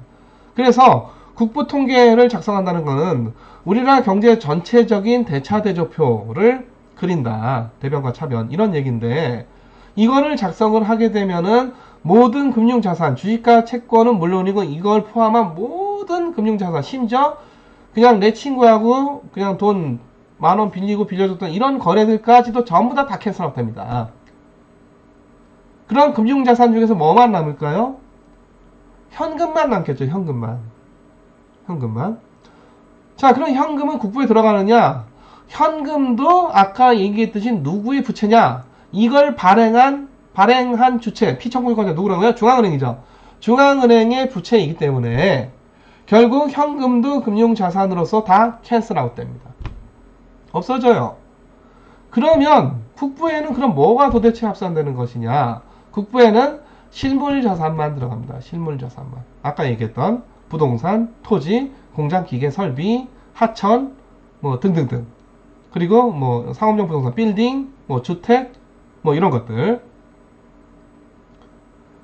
그래서 국부 통계를 작성한다는 것은 우리나라 경제 전체적인 대차대조표를 그린다. 대변과 차변 이런 얘기인데, 이거를 작성을 하게 되면은 모든 금융자산, 주식과 채권은 물론이고 이걸 포함한 모든 금융자산, 심지어 그냥 내 친구하고 그냥 돈 10,000원 빌리고 빌려줬던 이런 거래들까지도 전부 다 캔슬아웃 됩니다. 그런 금융자산 중에서 뭐만 남을까요? 현금만 남겠죠. 현금만. 자, 그럼 현금은 국부에 들어가느냐? 현금도 아까 얘기했듯이 누구의 부채냐? 이걸 발행한 주체, 피청구권자 누구라고요? 중앙은행이죠. 중앙은행의 부채이기 때문에 결국 현금도 금융자산으로서 다 캔슬아웃 됩니다. 없어져요. 그러면 국부에는 그럼 뭐가 도대체 합산되는 것이냐? 국부에는 실물자산만 들어갑니다. 실물자산만. 아까 얘기했던 부동산, 토지, 공장, 기계, 설비, 하천, 뭐 등등등. 그리고 뭐 상업용 부동산, 빌딩, 뭐 주택, 뭐 이런 것들.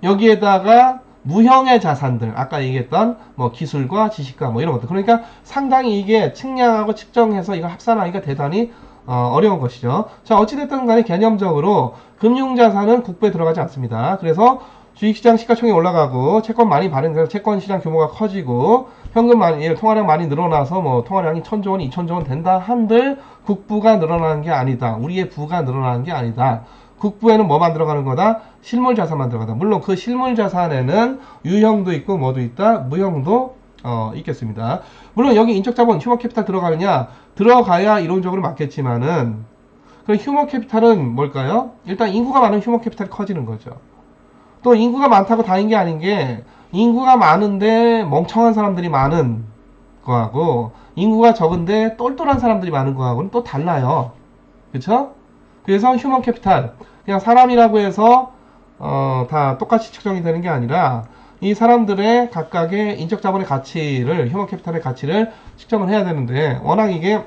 여기에다가 무형의 자산들, 아까 얘기했던 뭐 기술과 지식과 뭐 이런 것들. 그러니까 상당히 이게 측량하고 측정해서 이거 합산하기가 대단히 어려운 것이죠. 자, 어찌됐든 간에 개념적으로 금융자산은 국부에 들어가지 않습니다. 그래서 주식시장 시가총액이 올라가고 채권 많이 발행돼서 채권 시장 규모가 커지고 현금 많이, 통화량 많이 늘어나서 뭐 통화량이 1,000조 원, 2,000조 원 된다 한들 국부가 늘어나는 게 아니다. 우리의 부가 늘어나는 게 아니다. 국부에는 뭐만 들어가는 거다? 실물자산만 들어가다. 물론 그 실물자산에는 유형도 있고 뭐도 있다? 무형도 있겠습니다. 물론 여기 인적자본, 휴머캐피탈 들어가느냐? 들어가야 이론적으로 맞겠지만은 그럼 휴머캐피탈은 뭘까요? 일단 인구가 많은 휴머캐피탈이 커지는 거죠. 또 인구가 많다고 다인 게 아닌 게 인구가 많은데 멍청한 사람들이 많은 거하고 인구가 적은데 똘똘한 사람들이 많은 거하고는 또 달라요. 그쵸? 그래서 휴먼 캐피탈, 그냥 사람이라고 해서 다 똑같이 측정이 되는 게 아니라 이 사람들의 각각의 인적 자본의 가치를, 휴먼 캐피탈의 가치를 측정을 해야 되는데 워낙 이게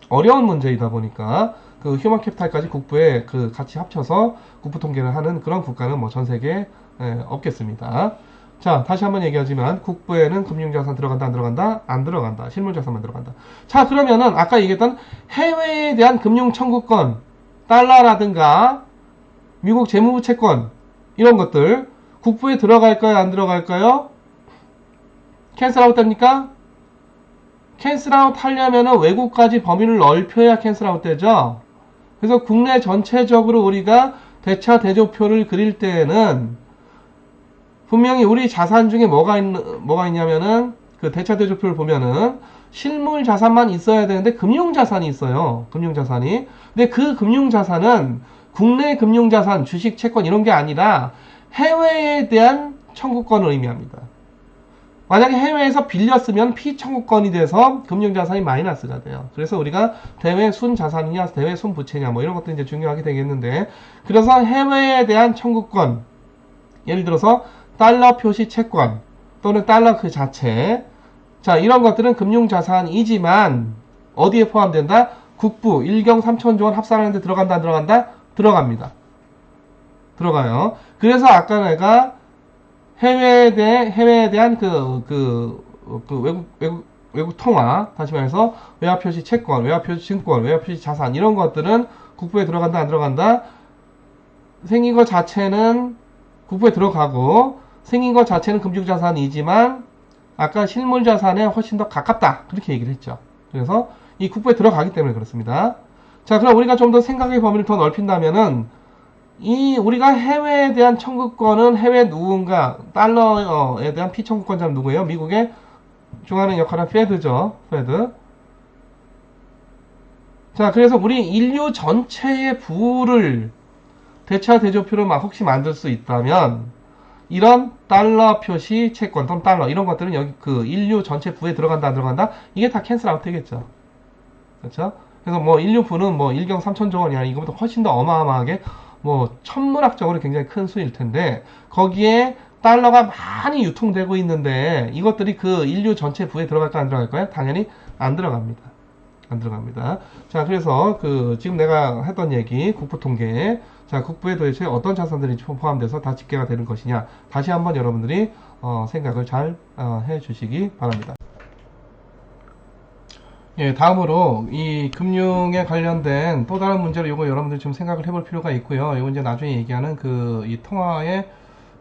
어려운 문제이다 보니까 그 휴먼 캐피탈까지 국부에 그 같이 합쳐서 국부 통계를 하는 그런 국가는 뭐 전 세계에 없겠습니다. 자, 다시 한번 얘기하지만 국부에는 금융자산 들어간다, 안 들어간다? 안 들어간다. 실물자산만 들어간다. 자, 그러면은 아까 얘기했던 해외에 대한 금융 청구권, 달러라든가 미국 재무부 채권 이런 것들 국부에 들어갈까요, 안 들어갈까요? 캔슬아웃 됩니까? 캔슬아웃 하려면은 외국까지 범위를 넓혀야 캔슬아웃 되죠. 그래서 국내 전체적으로 우리가 대차 대조표를 그릴 때에는 분명히 우리 자산 중에 뭐가 있냐면은 그 대차 대조표를 보면은 실물 자산만 있어야 되는데 금융 자산이 있어요. 금융 자산이. 근데 그 금융 자산은 국내 금융 자산, 주식, 채권 이런 게 아니라 해외에 대한 청구권을 의미합니다. 만약에 해외에서 빌렸으면 피청구권이 돼서 금융자산이 마이너스가 돼요. 그래서 우리가 대외 순자산이냐 대외 순부채냐 뭐 이런 것도 이제 중요하게 되겠는데, 그래서 해외에 대한 청구권, 예를 들어서 달러 표시 채권 또는 달러 그 자체, 자 이런 것들은 금융자산이지만 어디에 포함된다? 국부 1경 3,000조 원 합산하는데 들어간다 안 들어간다? 들어갑니다. 들어가요. 그래서 아까 내가 해외에 대한 외국 통화, 다시 말해서 외화표시 채권, 외화표시 증권, 외화표시 자산 이런 것들은 국부에 들어간다 안 들어간다? 생긴 것 자체는 국부에 들어가고 생긴 것 자체는 금융자산이지만 아까 실물자산에 훨씬 더 가깝다 그렇게 얘기를 했죠. 그래서 이 국부에 들어가기 때문에 그렇습니다. 자, 그럼 우리가 좀 더 생각의 범위를 더 넓힌다면은 우리가 해외에 대한 청구권은 해외 누군가, 달러에 대한 피청구권자는 누구예요? 미국의 중앙은행 역할은 페드죠. 페드. 자, 그래서 우리 인류 전체의 부를 대차 대조표로 막 혹시 만들 수 있다면 이런 달러 표시 채권 또는 달러 이런 것들은 여기 그 인류 전체 부에 들어간다 안 들어간다? 이게 다 캔슬 아웃 되겠죠. 그렇죠? 그래서 뭐 인류 부는 뭐 1경 3,000조 원이 아니라 이거보다 훨씬 더 어마어마하게 뭐 천문학적으로 굉장히 큰 수일 텐데 거기에 달러가 많이 유통되고 있는데 이것들이 그 인류 전체 부에 들어갈까 안 들어갈까요? 당연히 안 들어갑니다. 안 들어갑니다. 자, 그래서 지금 내가 했던 얘기 국부 통계, 자 국부에 도대체 어떤 자산들이 포함돼서 다 집계가 되는 것이냐 다시 한번 여러분들이 생각을 잘 해주시기 바랍니다. 예, 다음으로 이 금융에 관련된 또 다른 문제로 이거 여러분들 좀 생각을 해볼 필요가 있고요. 이거 이제 나중에 얘기하는 그 이 통화의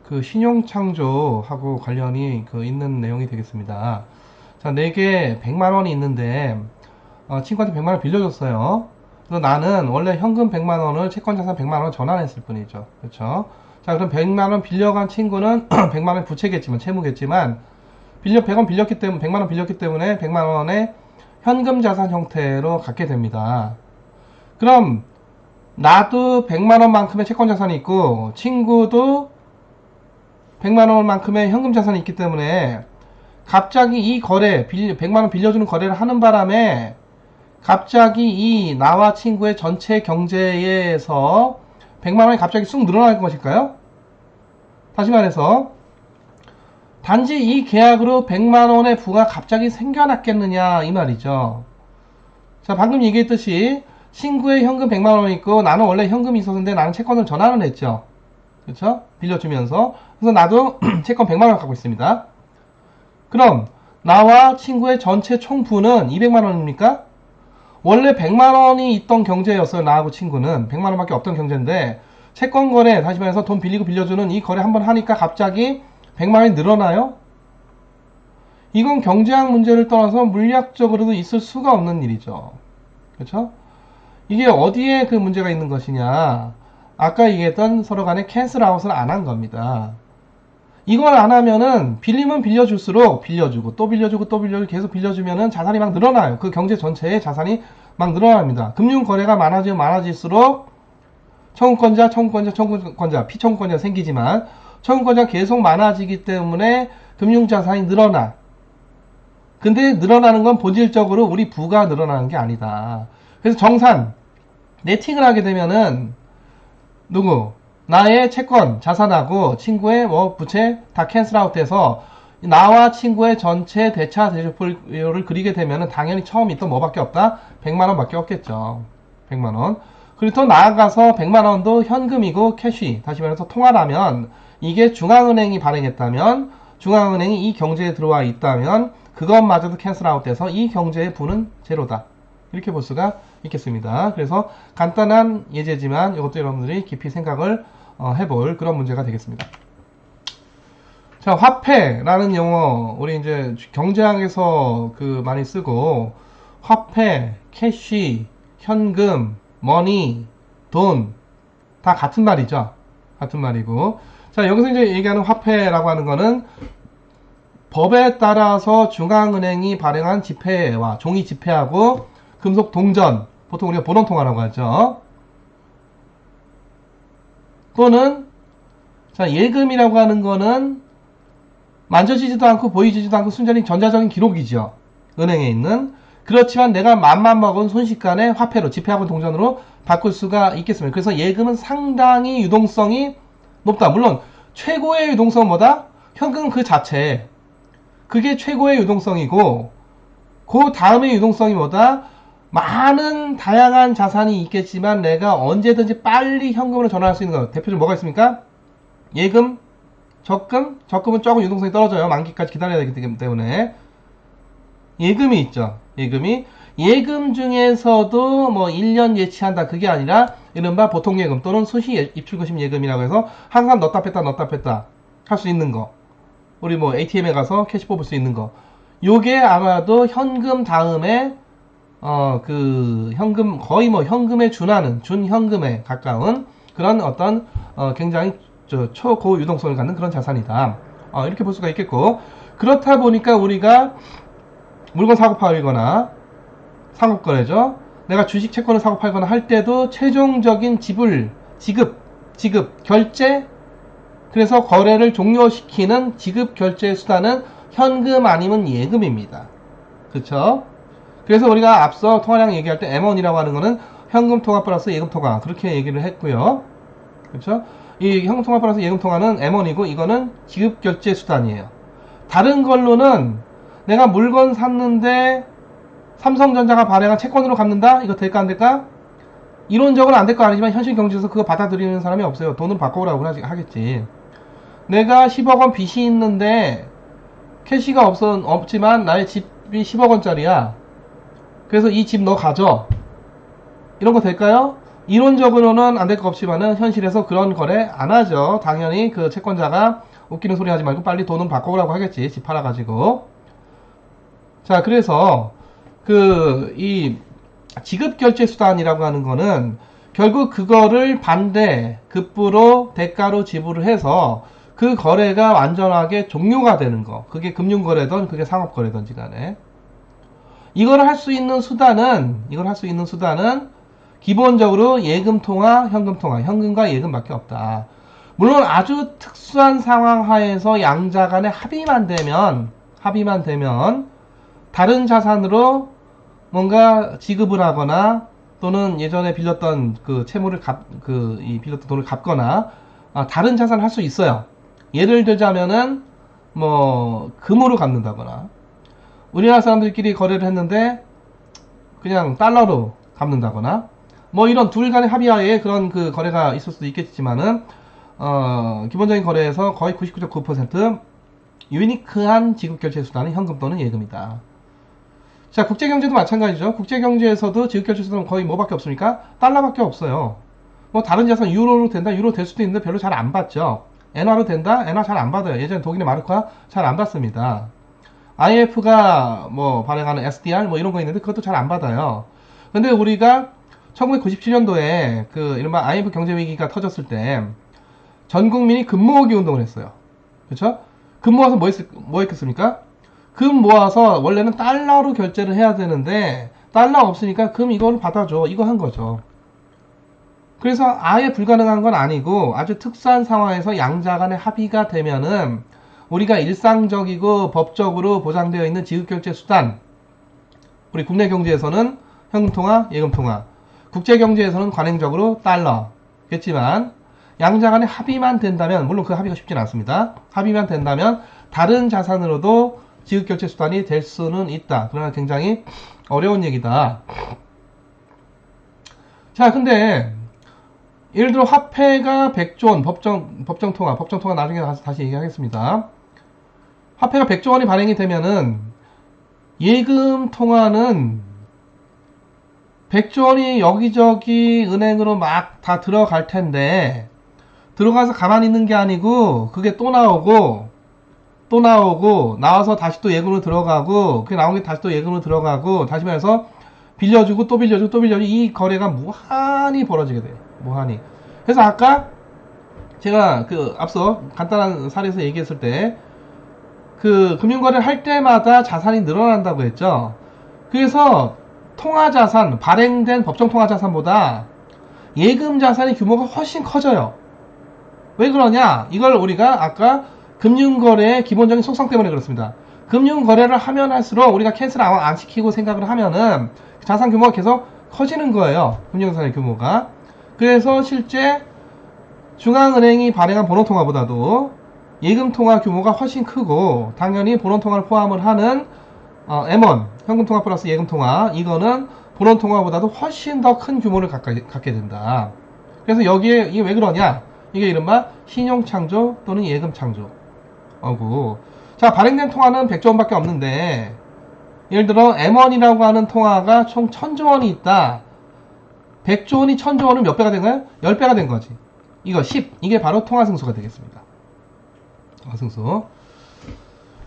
그 신용창조하고 관련이 그 있는 내용이 되겠습니다. 자, 내게 100만 원이 있는데 친구한테 100만 원 빌려줬어요. 그래서 나는 원래 현금 100만 원을 채권자산 100만 원 전환했을 뿐이죠. 그렇죠? 자, 그럼 100만 원 빌려간 친구는 100만 원 부채겠지만 채무겠지만 100원 빌렸기 때문에 100만 원 빌렸기 때문에 100만 원의 현금 자산 형태로 갖게 됩니다. 그럼 나도 100만 원만큼의 채권 자산이 있고 친구도 100만 원만큼의 현금 자산이 있기 때문에 갑자기 이 거래 100만 원 빌려주는 거래를 하는 바람에 갑자기 이 나와 친구의 전체 경제에서 100만 원이 갑자기 쑥 늘어날 것일까요? 다시 말해서 단지 이 계약으로 100만 원의 부가 갑자기 생겨났겠느냐 이 말이죠. 자, 방금 얘기했듯이 친구의 현금 100만 원 있고 나는 원래 현금이 있었는데 나는 채권을 전환을 했죠. 그렇죠? 빌려주면서. 그래서 나도 채권 100만 원 갖고 있습니다. 그럼 나와 친구의 전체 총 부는 200만 원입니까? 원래 100만 원이 있던 경제였어요. 나하고 친구는 100만 원밖에 없던 경제인데 채권 거래, 다시 말해서 돈 빌리고 빌려주는 이 거래 한번 하니까 갑자기 100만 원이 늘어나요? 이건 경제학 문제를 떠나서 물리학적으로도 있을 수가 없는 일이죠. 그렇죠? 이게 어디에 그 문제가 있는 것이냐? 아까 얘기했던 서로 간에 캔슬 아웃을 안 한 겁니다. 이걸 안 하면은 빌리면 빌려줄수록 빌려주고 또 빌려주고 또 빌려주고 계속 빌려주면은 자산이 막 늘어나요. 그 경제 전체의 자산이 막 늘어납니다. 금융 거래가 많아지면 많아질수록 청구권자, 피청구권자 생기지만 청구권자가 계속 많아지기 때문에 금융자산이 늘어나. 근데 늘어나는 건 본질적으로 우리 부가 늘어나는 게 아니다. 그래서 정산, 네팅을 하게 되면은 나의 채권, 자산하고 친구의 부채 다 캔슬아웃 돼서 나와 친구의 전체 대차 대조표를 그리게 되면은 당연히 처음 있던 뭐밖에 없다? 100만 원밖에 없겠죠. 100만 원. 그리고 더 나아가서 100만 원도 현금이고 캐시, 다시 말해서 통화라면 이게 중앙은행이 발행했다면 중앙은행이 이 경제에 들어와 있다면 그것마저도 캔슬아웃 돼서 이 경제의 부는 제로다. 이렇게 볼 수가 있겠습니다. 그래서 간단한 예제지만 이것도 여러분들이 깊이 생각을 해볼 그런 문제가 되겠습니다. 자, 화폐라는 용어 우리 이제 경제학에서 그 많이 쓰고 화폐, 캐시, 현금, 머니, 돈 다 같은 말이죠. 같은 말이고. 자, 여기서 이제 얘기하는 화폐라고 하는 거는 법에 따라서 중앙은행이 발행한 지폐와 종이 지폐하고 금속 동전, 보통 우리가 본원통화라고 하죠. 또는 자, 예금이라고 하는 거는 만져지지도 않고 보이지도 않고 순전히 전자적인 기록이죠. 은행에 있는. 그렇지만 내가 맘만 먹은 순식간에 화폐로, 지폐하고 동전으로 바꿀 수가 있겠습니다. 그래서 예금은 상당히 유동성이 높다. 물론 최고의 유동성은 뭐다? 현금 그 자체. 그게 최고의 유동성이고 그 다음의 유동성이 뭐다? 많은 다양한 자산이 있겠지만 내가 언제든지 빨리 현금으로 전환할 수 있는 것. 대표적으로 뭐가 있습니까? 예금, 적금. 적금은 조금 유동성이 떨어져요. 만기까지 기다려야 되기 때문에. 예금이 있죠. 예금 중에서도 뭐 1년 예치한다 그게 아니라 이른바 보통예금 또는 수시 입출금식 예금이라고 해서 항상 넣었다 뺐다 할 수 있는 거. 우리 뭐 ATM에 가서 캐시 뽑을 수 있는 거. 요게 아마도 현금 다음에 그 현금 거의 뭐 현금에 준하는 준현금에 가까운 그런 어떤 굉장히 초고 유동성을 갖는 그런 자산이다. 이렇게 볼 수가 있겠고, 그렇다 보니까 우리가 물건 사고 팔거나 상업거래죠. 내가 주식 채권을 사고 팔거나 할 때도 최종적인 지급, 결제. 그래서 거래를 종료시키는 지급 결제 수단은 현금 아니면 예금입니다. 그렇죠? 그래서 우리가 앞서 통화량 얘기할 때 M1이라고 하는 거는 현금 통화 플러스 예금 통화 그렇게 얘기를 했고요. 그렇죠? 이 현금 통화 플러스 예금 통화는 M1이고 이거는 지급 결제 수단이에요. 다른 걸로는 내가 물건 샀는데 삼성전자가 발행한 채권으로 갚는다? 이거 될까 안 될까? 이론적으로 안 될 거 아니지만 현실 경제에서 그거 받아들이는 사람이 없어요. 돈을 바꿔오라고 하겠지. 내가 10억 원 빚이 있는데 캐시가 없지만 나의 집이 10억 원짜리야. 그래서 이 집 너 가져. 이런 거 될까요? 이론적으로는 안 될 것 없지만은 현실에서 그런 거래 안 하죠. 당연히 그 채권자가 웃기는 소리 하지 말고 빨리 돈은 바꿔오라고 하겠지. 집 팔아가지고. 자, 그래서 이 지급결제수단이라고 하는 거는 결국 그거를 반대, 급부로, 대가로 지불을 해서 그 거래가 완전하게 종료가 되는 거. 그게 금융거래든 그게 상업거래든지 간에. 이걸 할 수 있는 수단은 기본적으로 예금통화, 현금통화, 현금과 예금밖에 없다. 물론 아주 특수한 상황 하에서 양자 간의 합의만 되면 다른 자산으로 뭔가 지급을 하거나 또는 예전에 빌렸던 그 채무를 빌렸던 돈을 갚거나 다른 자산을 할 수 있어요. 예를 들자면은 뭐 금으로 갚는다거나 우리나라 사람들끼리 거래를 했는데 그냥 달러로 갚는다거나 뭐 이런 둘 간의 합의하에 그런 그 거래가 있을 수도 있겠지만은 기본적인 거래에서 거의 99.9% 유니크한 지급결제 수단은 현금 또는 예금이다. 자, 국제경제도 마찬가지죠. 국제경제에서도 지급결제 수단은 거의 뭐밖에 없습니까? 달러밖에 없어요. 뭐 다른 자산 유로로 된다, 유로 될 수도 있는데 별로 잘 안 받죠. 엔화로 된다, 엔화 잘 안 받아요. 예전에 독일의 마르크화 잘 안 받습니다. IMF가 뭐 발행하는 SDR 뭐 이런 거 있는데 그것도 잘 안 받아요. 근데 우리가 1997년도에 그 이른바 IMF 경제 위기가 터졌을 때 전 국민이 금 모으기 운동을 했어요. 그렇죠? 금 모아서 뭐 했겠습니까? 금 모아서 원래는 달러로 결제를 해야 되는데 달러 없으니까 금 이거를 받아줘. 이거 한 거죠. 그래서 아예 불가능한 건 아니고 아주 특수한 상황에서 양자 간의 합의가 되면은 우리가 일상적이고 법적으로 보장되어 있는 지급결제 수단, 우리 국내 경제에서는 현금통화, 예금통화, 국제경제에서는 관행적으로 달러겠지만 양자 간의 합의만 된다면, 물론 그 합의가 쉽지는 않습니다. 합의만 된다면 다른 자산으로도 지급결제 수단이 될 수는 있다. 그러나 굉장히 어려운 얘기다. 자, 근데 예를 들어 화폐가 100조 원, 법정통화 나중에 다시 얘기하겠습니다. 화폐가 100조 원이 발행이 되면은 예금 통화는 100조 원이 여기저기 은행으로 막 다 들어갈 텐데 들어가서 가만히 있는 게 아니고 그게 또 나오고 나와서 다시 또 예금으로 들어가고 그게 나온 게 다시 또 예금으로 들어가고 다시 말해서 빌려주고 또 빌려주고 이 거래가 무한히 벌어지게 돼요. 무한히. 그래서 아까 제가 앞서 간단한 사례에서 얘기했을 때 금융거래를 할 때마다 자산이 늘어난다고 했죠. 그래서 통화자산, 발행된 법정 통화자산보다 예금 자산의 규모가 훨씬 커져요. 왜 그러냐? 이걸 우리가 아까 금융거래의 기본적인 속성 때문에 그렇습니다. 금융거래를 하면 할수록 우리가 캔슬 안 시키고 생각을 하면은 자산 규모가 계속 커지는 거예요. 금융자산의 규모가. 그래서 실제 중앙은행이 발행한 번호통화보다도 예금통화 규모가 훨씬 크고 당연히 번호통화를 포함을 하는 M1, 현금통화 플러스 예금통화, 이거는 번호통화보다도 훨씬 더 큰 규모를 갖게 된다. 그래서 여기에 이게 왜 그러냐? 이게 이른바 신용창조 또는 예금창조고, 자, 발행된 통화는 100조 원밖에 없는데 예를 들어 M1이라고 하는 통화가 총 1000조 원이 있다. 100조 원이 1000조 원은 몇 배가 된 거야? 10배가 된 거지. 이거 10, 이게 바로 통화승수가 되겠습니다. 통화승수.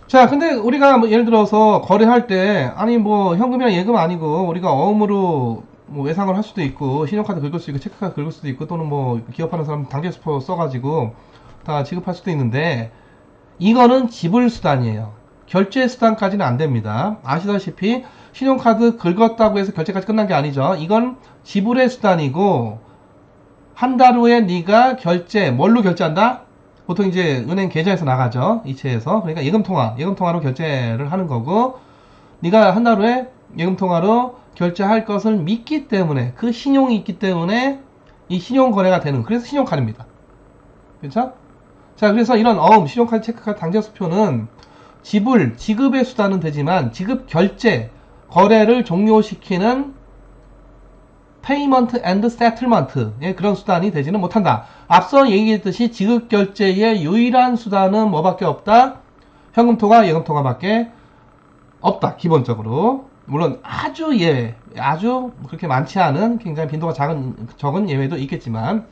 자, 근데 우리가 뭐 예를 들어서 거래할 때 아니 뭐 현금이나 예금 아니고 우리가 어음으로 뭐 외상을 할 수도 있고 신용카드 긁을 수도 있고 체크카드 긁을 수도 있고 또는 뭐 기업하는 사람 당대수표 써가지고 다 지급할 수도 있는데 이거는 지불 수단이에요. 결제 수단까지는 안 됩니다. 아시다시피 신용카드 긁었다고 해서 결제까지 끝난 게 아니죠. 이건 지불의 수단이고 한 달 후에 네가 뭘로 결제한다? 보통 이제 은행 계좌에서 나가죠. 이체에서. 그러니까 예금통화로 결제를 하는 거고 네가 한 달 후에 예금통화로 결제할 것을 믿기 때문에 그 신용이 있기 때문에 이 신용거래가 되는, 그래서 신용카드입니다. 그렇죠? 자, 그래서 이런 신용카드, 체크카드, 당대수표는 지급의 수단은 되지만 지급 결제, 거래를 종료시키는 Payment and Settlement 그런 수단이 되지는 못한다. 앞서 얘기했듯이 지급 결제의 유일한 수단은 뭐밖에 없다? 현금통화, 예금통화밖에 없다. 기본적으로. 물론 아주 예외, 아주 그렇게 많지 않은 굉장히 빈도가 적은 예외도 있겠지만